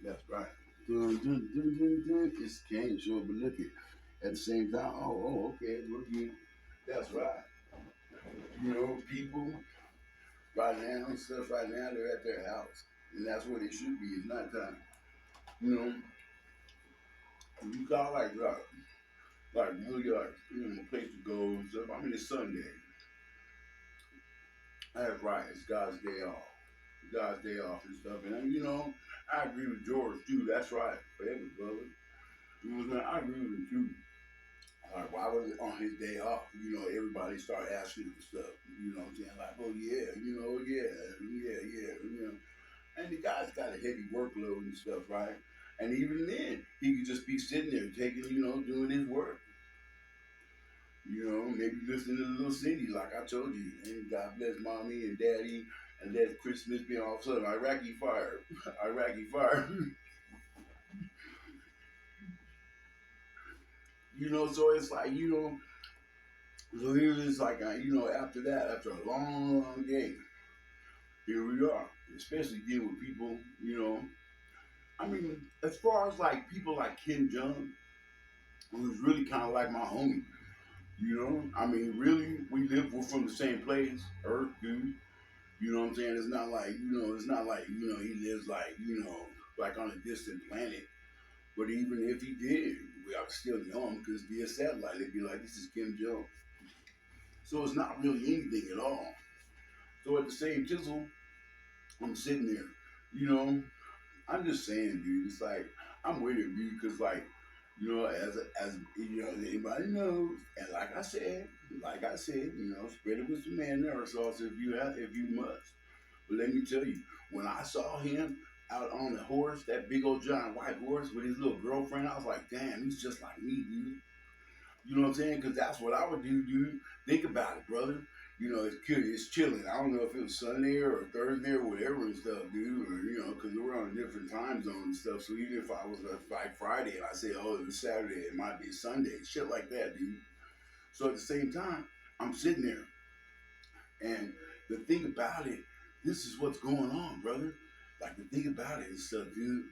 That's right. Dun, dun, dun, dun, dun. It's can't show, but look at the same time. Okay, look you. That's right. People right now and stuff right now they're at their house, and that's where they should be. It's not time. You know, if you got like really a place to go and stuff. I mean, it's Sunday. That's right. It's God's day off. God's day off and stuff. And I agree with George too. That's right. Forever, brother. I agree with him too. Like, why was it on his day off? Everybody started asking him stuff. What I'm saying? Like, oh yeah, yeah. And the guy's got a heavy workload and stuff, right? And even then, he could just be sitting there taking, doing his work. Maybe listening to Little Cindy, like I told you. And God bless mommy and daddy, and let Christmas be all of a sudden Iraqi fire, Iraqi fire. So it's like so here it's like after that, after a long, long day, here we are. Especially dealing with people, I mean, as far as like people like Kim Jong, who's really kind of like my homie. I mean, really, we're from the same place, Earth, dude. You know what I'm saying? It's not like, he lives like, like on a distant planet. But even if he did, we ought to still know him because via satellite, they'd be like, this is Kim Jong. So it's not really anything at all. So at the same chisel, I'm sitting there, you know, I'm just saying, dude, it's like, I'm with it, dude, because like, as anybody knows, and like I said, spread it with some mayonnaise sauce if you must. But let me tell you, when I saw him out on the horse, that big old giant white horse with his little girlfriend, I was like, damn, he's just like me, dude. You know what I'm saying? Because that's what I would do, dude. Think about it, brother. It's chilling. I don't know if it was Sunday or Thursday or whatever and stuff, dude. Or because we're on a different time zone and stuff. So even if I was like Friday and I say, oh, it was Saturday, it might be Sunday, shit like that, dude. So at the same time, I'm sitting there, and the thing about it, this is what's going on, brother. Like the thing about it and stuff, dude.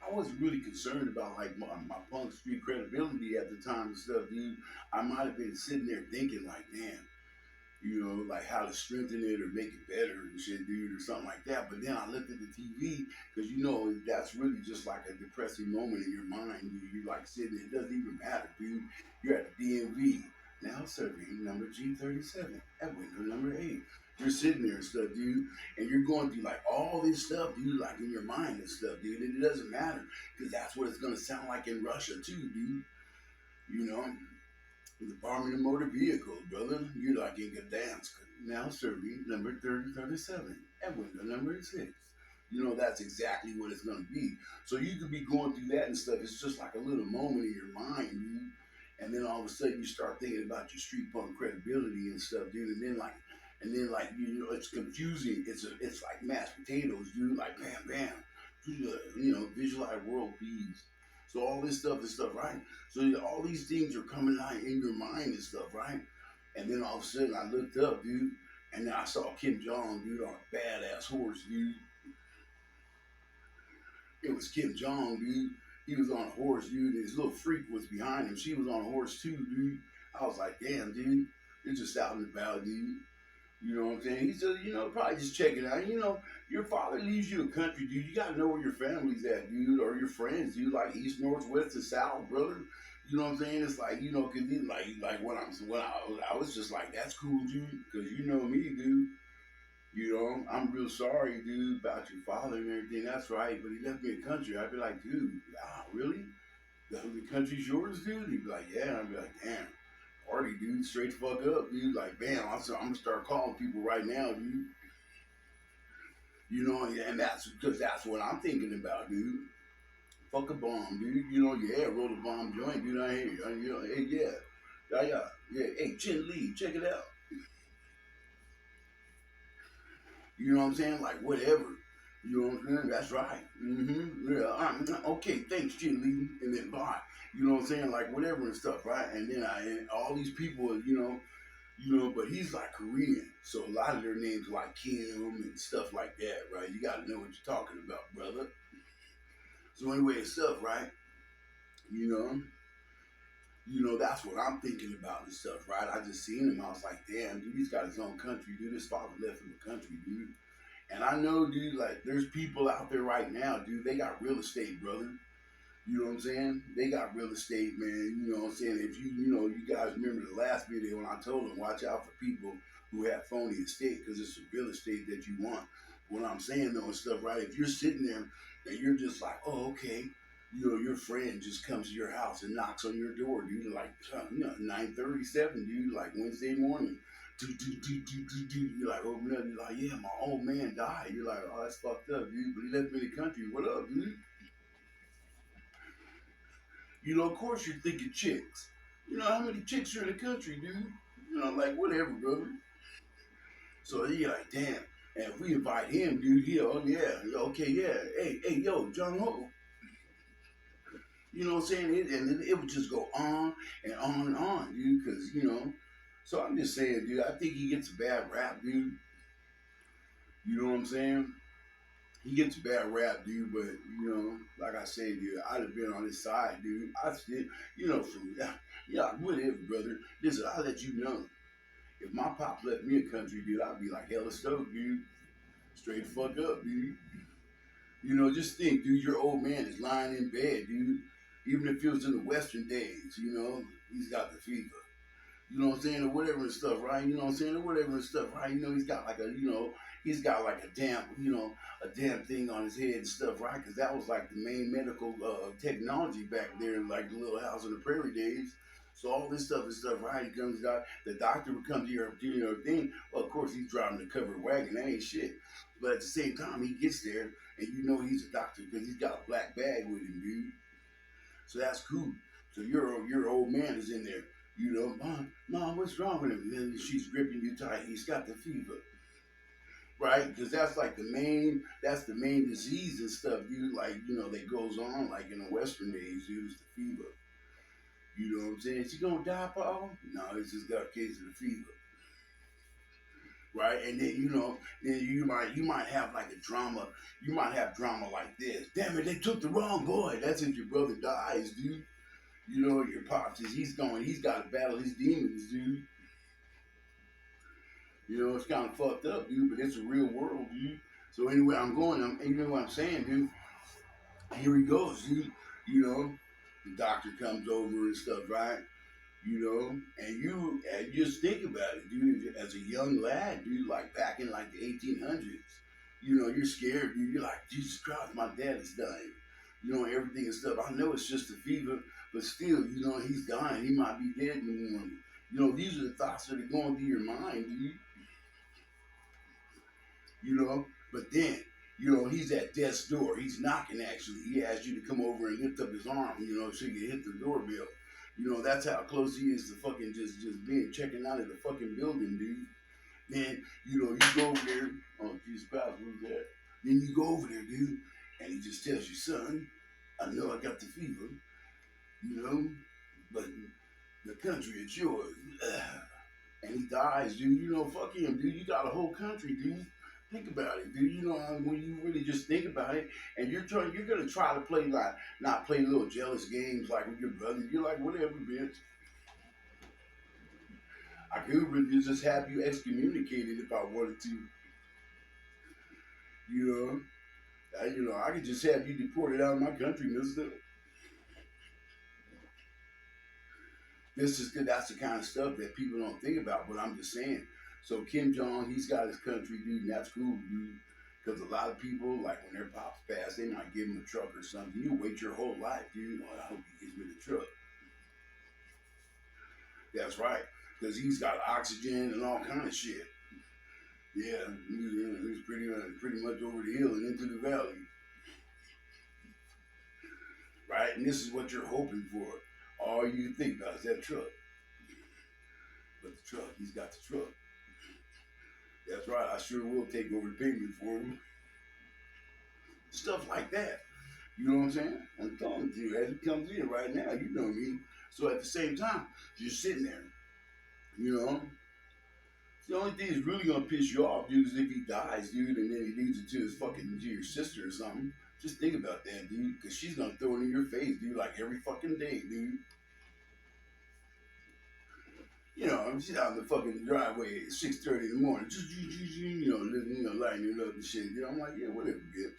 I wasn't really concerned about like my punk street credibility at the time and stuff, dude. I might have been sitting there thinking like, damn, like how to strengthen it or make it better and shit, dude, or something like that. But then I looked at the TV because that's really just like a depressing moment in your mind. You're like sitting there, it doesn't even matter, dude. You're at the DMV now serving number G37 at window number 8. You're sitting there and stuff, dude, and you're going through like all this stuff, dude, like in your mind and stuff, dude, and it doesn't matter because that's what it's gonna sound like in Russia too, dude. You know, the Department of Motor Vehicles, brother. You're like in Gdansk, now serving number 3037 and window number 6. That's exactly what it's going to be. So you could be going through that and stuff. It's just like a little moment in your mind, dude. And then all of a sudden you start thinking about your street punk credibility and stuff, dude. And then like it's confusing. It's like mashed potatoes, dude. Like bam, bam. Visualize world peace. So all this stuff is stuff, right? So all these things are coming out in your mind and stuff, right? And then all of a sudden I looked up, dude, and then I saw Kim Jong, dude, on a badass horse, dude. It was Kim Jong, dude. He was on a horse, dude, and his little freak was behind him. She was on a horse too, dude. I was like, damn, dude, it's just out and about, dude. You know what I'm saying? He said, probably just check it out. Your father leaves you a country, dude. You gotta know where your family's at, dude, or your friends, dude. Like east, north, west, and south, brother. You know what I'm saying? It's like, cause like when I was just like, that's cool, dude, cause you know me, dude. I'm real sorry, dude, about your father and everything. That's right, but he left me a country. I'd be like, dude, really? The country's yours, dude? He'd be like, yeah. I'd be like, damn. Party, dude, straight the fuck up, dude. Like, bam, I'm gonna start calling people right now, dude. And that's because that's what I'm thinking about, dude. Fuck a bomb, dude. Yeah, roll a bomb joint, dude. I hear you. Hey, yeah. Hey, Chin Lee, check it out. You know what I'm saying? Like, whatever. You know what I'm saying? That's right. Yeah. Okay. Thanks, Chin Lee, and then bye. You know what I'm saying? Like, whatever and stuff, right? And then and all these people, but he's like Korean, so a lot of their names like Kim and stuff like that, right? You got to know what you're talking about, brother. So anyway, it's stuff, right? You know, that's what I'm thinking about and stuff, right? I just seen him. I was like, damn, dude, he's got his own country, dude. His father left him the country, dude. And I know, dude, like there's people out there right now, dude. They got real estate, brother. You know what I'm saying? They got real estate, man. You know what I'm saying? If you guys remember the last video when I told them, watch out for people who have phony estate because it's the real estate that you want. What I'm saying though and stuff, right? If you're sitting there and you're just like, oh, okay, your friend just comes to your house and knocks on your door, dude, like 9:37, dude, like Wednesday morning. You're like, open up. You're like, yeah, my old man died. You're like, oh, that's fucked up, dude. But he left me in the country. What up, dude? Of course you're thinking chicks. You know how many chicks are in the country, dude? Like whatever, brother. So you're like, damn. And if we invite him, dude, oh yeah, okay, yeah. Hey, yo, Jong Ho. You know what I'm saying? And it would just go on and on, dude. Because. So I'm just saying, dude. I think he gets a bad rap, dude. You know what I'm saying? He gets a bad rap, dude. But like I said, dude, I'd have been on his side, dude. I still, from yeah, whatever, brother. Listen, I'll let you know. If my pop left me a country, dude, I'd be like hella stoked, dude. Straight fuck up, dude. Just think, dude, your old man is lying in bed, dude. Even if it was in the Western days, he's got the fever. You know what I'm saying, or whatever and stuff, right? You know what I'm saying, or whatever and stuff, right? He's got like he's got like a damn thing on his head and stuff, right? Because that was like the main medical technology back there in like the Little House on the Prairie days. So all this stuff and stuff, right? He comes out, the doctor would come to your thing. Well, of course, he's driving the covered wagon. That ain't shit. But at the same time, he gets there, and he's a doctor because he's got a black bag with him, dude. So that's cool. So your old man is in there. Mom, what's wrong with him? And she's gripping you tight. He's got the fever, right? Because that's the main disease and stuff, dude. Like that goes on like in the Western days, dude. It's the fever. You know what I'm saying? Is he gonna die, Paul? No, it's just got a case of the fever, right? And then then you might have like a drama. You might have drama like this. Damn it, they took the wrong boy. That's if your brother dies, dude. Your pops he's got to battle his demons, dude. It's kind of fucked up, dude, but it's a real world, dude. So anyway, you know what I'm saying, dude? Here he goes, dude. The doctor comes over and stuff, right? And just think about it, dude. As a young lad, dude, like back in like the 1800s, you're scared, dude. You're like, Jesus Christ, my dad is dying. Everything and stuff. I know it's just a fever, but still, he's dying. He might be dead in the morning. These are the thoughts that are going through your mind, dude. But then, he's at death's door. He's knocking, actually. He asks you to come over and lift up his arm, so you can hit the doorbell. That's how close he is to fucking just being checking out of the fucking building, dude. Then, you go over there. Oh, Jesus Christ, who's that? Then you go over there, dude, and he just tells you, son, I know I got the fever, but the country is yours. And he dies, dude. Fuck him, dude. You got a whole country, dude. Think about it, dude. When you really just think about it, and you're gonna try to play like not play little jealous games like with your brother. You're like, whatever, bitch. I could really just have you excommunicated if I wanted to. You I could just have you deported out of my country, mister. This is good. That's the kind of stuff that people don't think about, but I'm just saying. So Kim Jong, he's got his country, dude, and that's cool, dude. Because a lot of people, like when their pops pass, they might give him a truck or something. You wait your whole life, dude. Oh, I hope he gives me the truck. That's right. Because he's got oxygen and all kind of shit. Yeah, he's pretty much over the hill and into the valley. Right? And this is what you're hoping for. All you think about is that truck. But the truck, he's got the truck. That's right. I sure will take over the payment for him. Stuff like that. You know what I'm saying? I'm talking to you as it comes in right now. You know me. So at the same time, you're sitting there. You know, the only thing that's really gonna piss you off, dude, is if he dies, dude, and then he leaves it to his fucking to your sister or something. Just think about that, dude, because she's gonna throw it in your face, dude, like every fucking day, dude. You know, she's out in the fucking driveway at 6:30 in the morning, lighting it up and shit. You know, I'm like, yeah, whatever, bitch.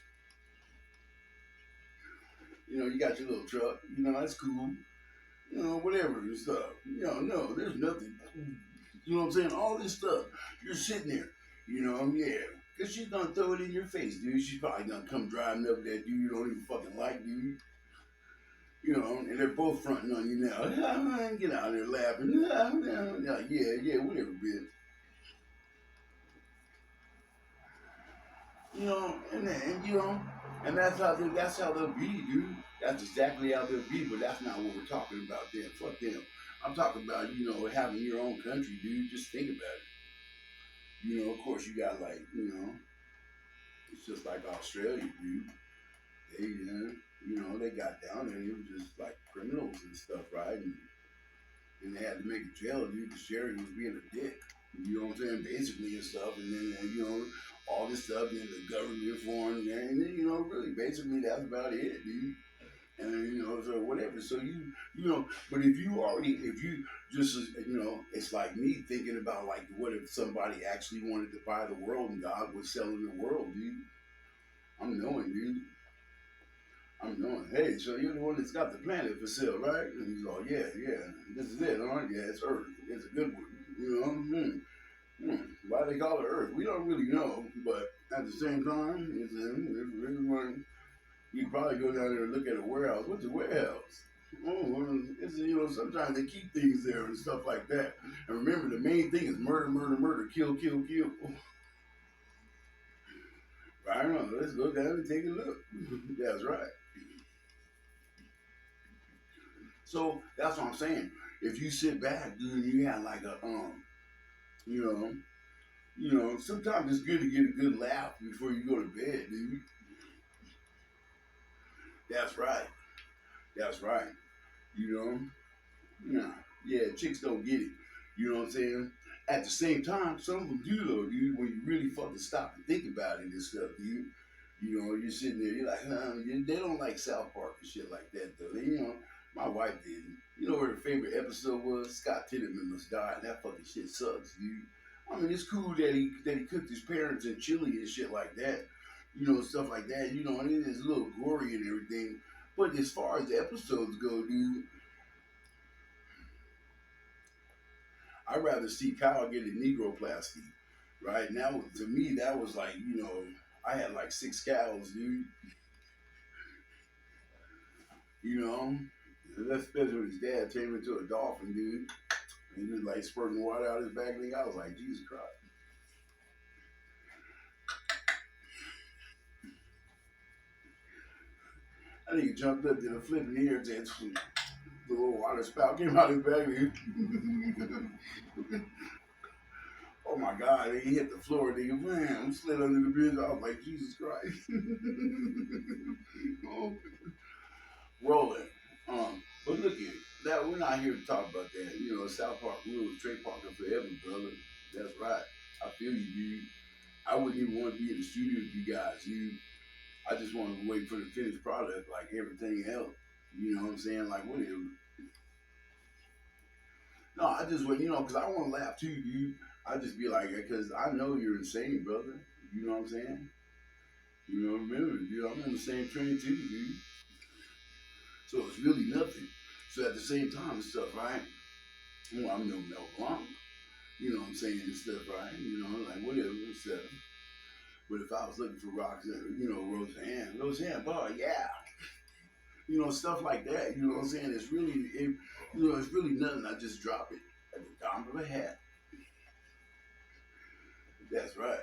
You know, you got your little truck. You know, that's cool. You know, whatever and stuff. You know, no, there's nothing. You know what I'm saying? All this stuff. You're sitting there. You know, yeah. Because she's gonna throw it in your face, dude. She's probably gonna come driving up that dude you don't even fucking like, dude. You know, and they're both fronting on you now. Get out there laughing. Yeah, whatever, bitch. You know, and you know, and that's how they'll be, dude. That's exactly how they'll be. But that's not what we're talking about. Then fuck them. I'm talking about having your own country, dude. Just think about it. You know, of course, you got like it's just like Australia, dude. They got down there. They were just like criminals and stuff, right? And they had to make a jail, dude, because Jerry was being a dick. You know what I'm saying? Basically and stuff. And then all this stuff, and the government formed, and then really, basically, that's about it, dude. And then, so whatever. So but if you just, it's like me thinking about like, what if somebody actually wanted to buy the world and God was selling the world, dude? I'm knowing, dude. I'm knowing. Hey, so you're the one that's got the planet for sale, right? And he's like, yeah. This is it, huh? Yeah, it's Earth. It's a good one. You know? Why they call it Earth? We don't really know, but at the same time, it's really one. You probably go down there and look at a warehouse. What's a warehouse? Oh, well, it's sometimes they keep things there and stuff like that. And remember, the main thing is murder, murder, murder, kill, kill, kill. I don't know. Let's go down and take a look. That's right. So that's what I'm saying. If you sit back, dude, you have like a you know, sometimes it's good to get a good laugh before you go to bed, dude. That's right. That's right. You know, nah, yeah, chicks don't get it. You know what I'm saying? At the same time, some of them do though, dude. When you really fucking stop and think about it and stuff, dude. You're sitting there, you're like, they don't like South Park and shit like that though. My wife didn't. You know what her favorite episode was? Scott Titterman must die, and that fucking shit sucks, dude. I mean, it's cool that he cooked his parents in chili and shit like that. Stuff like that. And it is a little gory and everything. But as far as the episodes go, dude, I'd rather see Kyle get a negroplasty. Right now, to me, that was like, I had like 6 cows, dude. You know, that's especially when his dad turned him into a dolphin, dude. And he was like spurting water out his back. And I was like, Jesus Christ. I think he jumped up, did a flip in the air, and the little water spout came out his back. Oh my God, and he hit the floor, nigga. Man, slid under the bridge. I was like, Jesus Christ. Oh, rolling. But look here, that we're not here to talk about that. South Park rules, Trey Parker forever, brother. That's right. I feel you, dude. I wouldn't even want to be in the studio with you guys. I just want to wait for the finished product, like everything else. You know what I'm saying? Like whatever. No, I just would, because I want to laugh too, dude. I just be like, because I know you're insane, brother. You know what I'm saying? Remember, dude, I'm on the same train too, dude. So it's really nothing. So at the same time and stuff, right? Well, I'm no Mel Blanc. You know what I'm saying and stuff, right? Like whatever and stuff. But if I was looking for rocks, Roseanne, boy, yeah. Stuff like that. You know what I'm saying? It's really nothing. I just drop it at the top of a hat. That's right.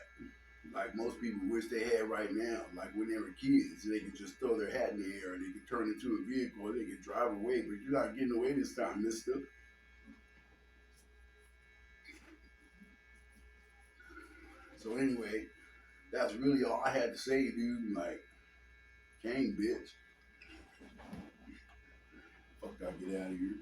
Like most people wish they had right now, like when they were kids, they could just throw their hat in the air and they could turn into a vehicle or they could drive away, but you're not getting away this time, mister. So anyway, that's really all I had to say, dude. Like, Kane, bitch. Fuck, I get out of here.